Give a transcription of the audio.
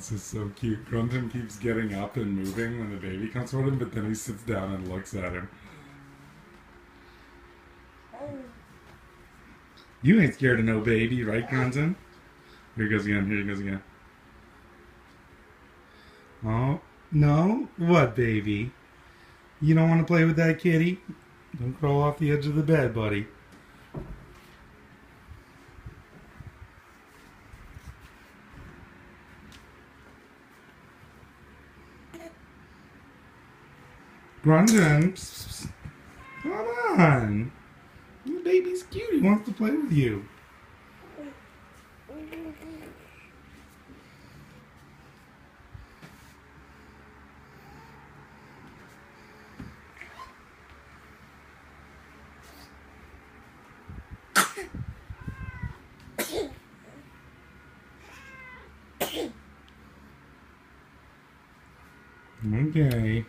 This is so cute. Grunton keeps getting up and moving when the baby comes toward him, but then he sits down and looks at him. You ain't scared of no baby, right, Grunton? Here he goes again. Here he goes again. Oh, no? What, baby? You don't want to play with that kitty? Don't crawl off the edge of the bed, buddy. Grunton, come on. The baby's cute. He wants to play with you. Okay.